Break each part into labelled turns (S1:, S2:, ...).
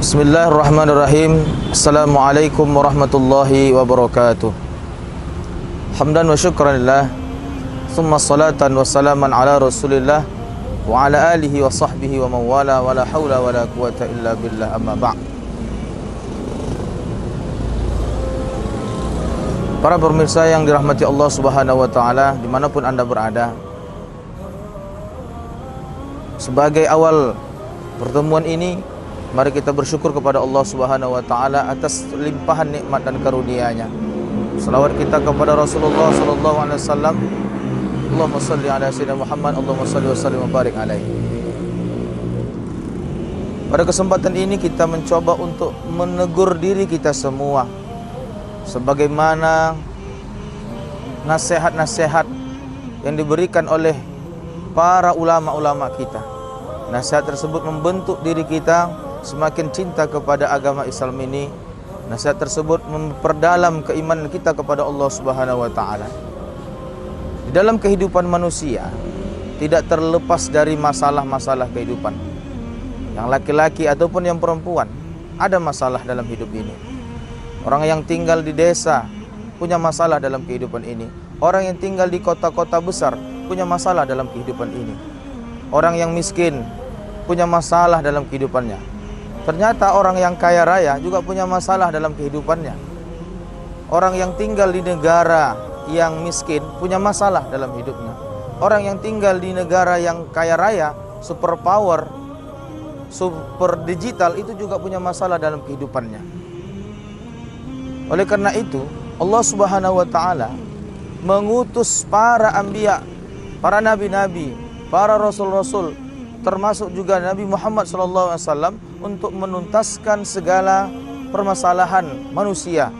S1: Bismillahirrahmanirrahim. Assalamualaikum warahmatullahi wabarakatuh. Hamdan wa syukranillah, thumma salatan wa salaman ala rasulillah wa ala alihi wa sahbihi wa mawala wa la hawla wa la quwata illa billah, amma ba'. Para pemirsa yang dirahmati Allah subhanahu wa ta'ala, dimanapun anda berada, sebagai awal pertemuan ini, mari kita bersyukur kepada Allah Subhanahu wa taala atas limpahan nikmat dan karunia-Nya. Selawat kita kepada Rasulullah sallallahu alaihi wasallam. Allahumma shalli ala sayyidina Muhammad, Allahumma shalli wa sallim wa barik alaihi. Pada kesempatan ini kita mencoba untuk menegur diri kita semua, sebagaimana nasihat-nasihat yang diberikan oleh para ulama-ulama kita. Nasihat tersebut membentuk diri kita semakin cinta kepada agama Islam ini. Nasihat tersebut memperdalam keimanan kita kepada Allah Subhanahu wa taala. Di dalam kehidupan manusia tidak terlepas dari masalah-masalah kehidupan. Yang laki-laki ataupun yang perempuan ada masalah dalam hidup ini. Orang yang tinggal di desa punya masalah dalam kehidupan ini. Orang yang tinggal di kota-kota besar punya masalah dalam kehidupan ini. Orang yang miskin punya masalah dalam kehidupannya. Ternyata orang yang kaya raya juga punya masalah dalam kehidupannya. Orang yang tinggal di negara yang miskin punya masalah dalam hidupnya. Orang yang tinggal di negara yang kaya raya, super power, super digital, itu juga punya masalah dalam kehidupannya. Oleh karena itu, Allah Subhanahu wa taala mengutus para anbiya, para nabi-nabi, para rasul-rasul, termasuk juga Nabi Muhammad SAW untuk menuntaskan segala permasalahan manusia,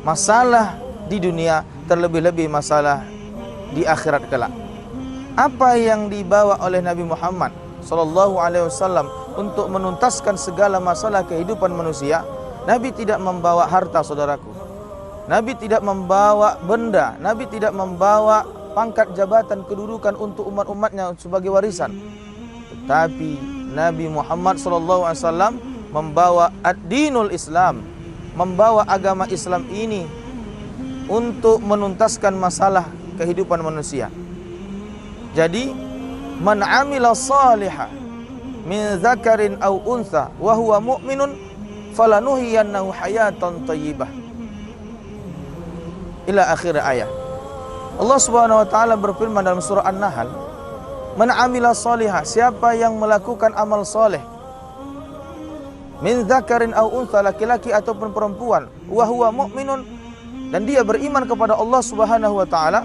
S1: masalah di dunia, terlebih-lebih masalah di akhirat kelak. Apa yang dibawa oleh Nabi Muhammad SAW untuk menuntaskan segala masalah kehidupan manusia? Nabi tidak membawa harta, saudaraku. Nabi tidak membawa benda. Nabi tidak membawa pangkat jabatan kedudukan untuk umat-umatnya sebagai warisan. Tapi Nabi Muhammad SAW membawa ad-dinul Islam, membawa agama Islam ini untuk menuntaskan masalah kehidupan manusia. Jadi, man amila salihah min dzakarin aw untha wa huwa mu'minun falanuhyiyannahu hayatan thayyibah. Ila akhir ayat. Allah Subhanahu wa taala berfirman dalam surah An-Nahl, man amila salihah, siapa yang melakukan amal soleh, min dzakarin aw untha, laki-laki ataupun perempuan, wa huwa mu'minun, dan dia beriman kepada Allah Subhanahu wa taala,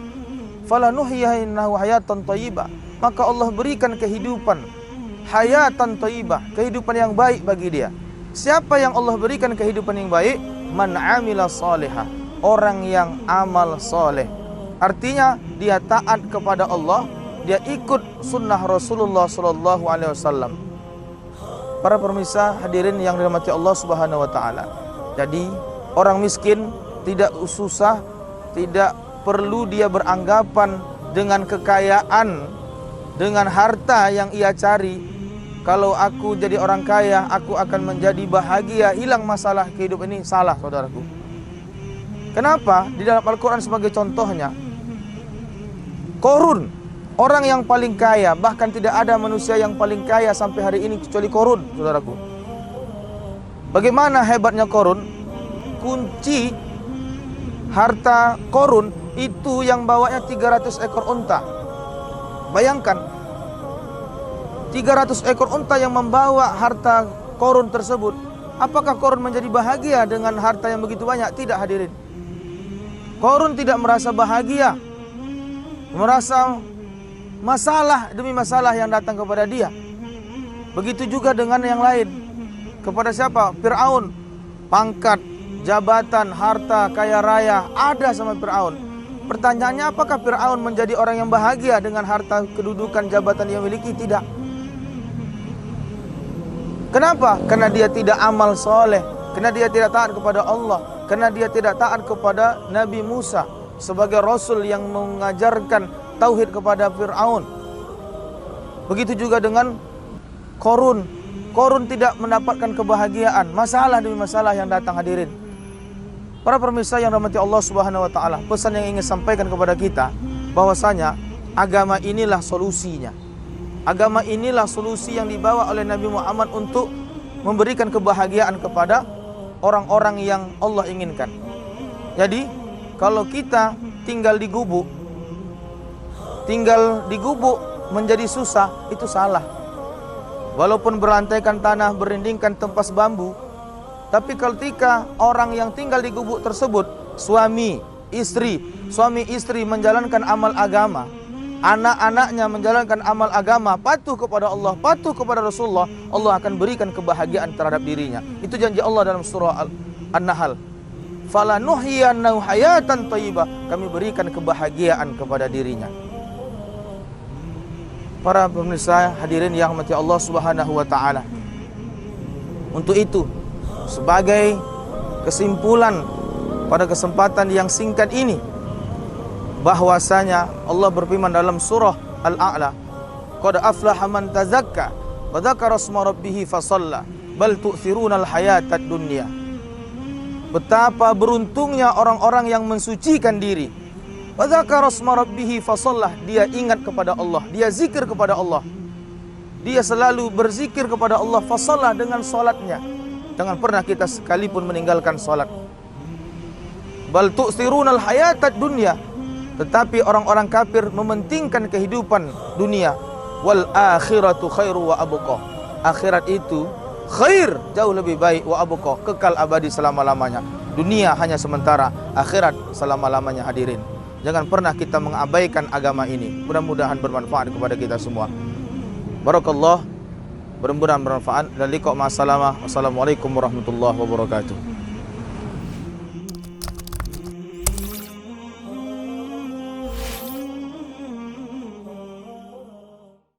S1: falanuhyiyannahu hayatan thayyibah, maka Allah berikan kehidupan hayatan thayyibah, kehidupan yang baik bagi dia. Siapa yang Allah berikan kehidupan yang baik? Man amila salihah, orang yang amal soleh. Artinya dia taat kepada Allah, dia ikut sunnah Rasulullah sallallahu alaihi wasallam. Para pemirsa hadirin yang dirahmati Allah Subhanahu wa taala. Jadi, orang miskin tidak susah, tidak perlu dia beranggapan dengan kekayaan, dengan harta yang ia cari, kalau aku jadi orang kaya, aku akan menjadi bahagia, hilang masalah kehidupan ini. Salah, saudaraku. Kenapa? Di dalam Al-Quran sebagai contohnya, Qarun, orang yang paling kaya, bahkan tidak ada manusia yang paling kaya sampai hari ini kecuali Qarun, saudaraku. Bagaimana hebatnya Qarun? Kunci harta Qarun itu yang bawanya 300 ekor unta. Bayangkan, 300 ekor unta yang membawa harta Qarun tersebut. Apakah Qarun menjadi bahagia dengan harta yang begitu banyak? Tidak, hadirin. Qarun tidak merasa bahagia, merasa masalah demi masalah yang datang kepada dia. Begitu juga dengan yang lain. Kepada siapa? Fir'aun. Pangkat, jabatan, harta, kaya raya ada sama Fir'aun. Pertanyaannya, apakah Fir'aun menjadi orang yang bahagia dengan harta, kedudukan, jabatan yang miliki? Tidak. Kenapa? Karena dia tidak amal soleh, karena dia tidak taat kepada Allah, karena dia tidak taat kepada Nabi Musa sebagai Rasul yang mengajarkan tauhid kepada Fir'aun. Begitu juga dengan Qarun. Korun tidak mendapatkan kebahagiaan, masalah demi masalah yang datang hadirin. Para pemirsa yang dirahmati Allah Subhanahu wa taala, pesan yang ingin sampaikan kepada kita bahwasanya agama inilah solusinya. Agama inilah solusi yang dibawa oleh Nabi Muhammad untuk memberikan kebahagiaan kepada orang-orang yang Allah inginkan. Jadi, kalau kita tinggal di gubuk menjadi susah, itu salah. Walaupun berlantaikan tanah, berindingkan tempas bambu, tapi ketika orang yang tinggal di gubuk tersebut, suami istri menjalankan amal agama, anak-anaknya menjalankan amal agama, patuh kepada Allah, patuh kepada Rasulullah, Allah akan berikan kebahagiaan terhadap dirinya. Itu janji Allah dalam surah An-Nahl. Fala nuhyiyannahu hayatan thayyibah, kami berikan kebahagiaan kepada dirinya. Para pemirsa hadirin yang dirahmati Allah Subhanahu wa taala. Untuk itu, sebagai kesimpulan pada kesempatan yang singkat ini, bahwasanya Allah berfirman dalam surah Al-A'la, qad aflaha man tazakka wa dzakara isma rabbih fasalla bal tu'thirunal hayatad dunya. Betapa beruntungnya orang-orang yang mensucikan diri. Wa dzakara isma rabbih fasalla, dia ingat kepada Allah, dia zikir kepada Allah. Dia selalu berzikir kepada Allah, fasalla, dengan salatnya. Jangan pernah kita sekalipun meninggalkan salat. Bal tu'thirunal hayatad dunya, tetapi orang-orang kafir mementingkan kehidupan dunia. Wal akhiratu khairu wa abqa, akhirat itu khair, jauh lebih baik, wa abqa, kekal abadi selama-lamanya. Dunia hanya sementara, akhirat selama-lamanya hadirin. Jangan pernah kita mengabaikan agama ini. Mudah-mudahan bermanfaat kepada kita semua. Barakallah, mudah-mudahan bermanfaat. Dan liqa ma'assalamah. Wassalamualaikum warahmatullahi wabarakatuh.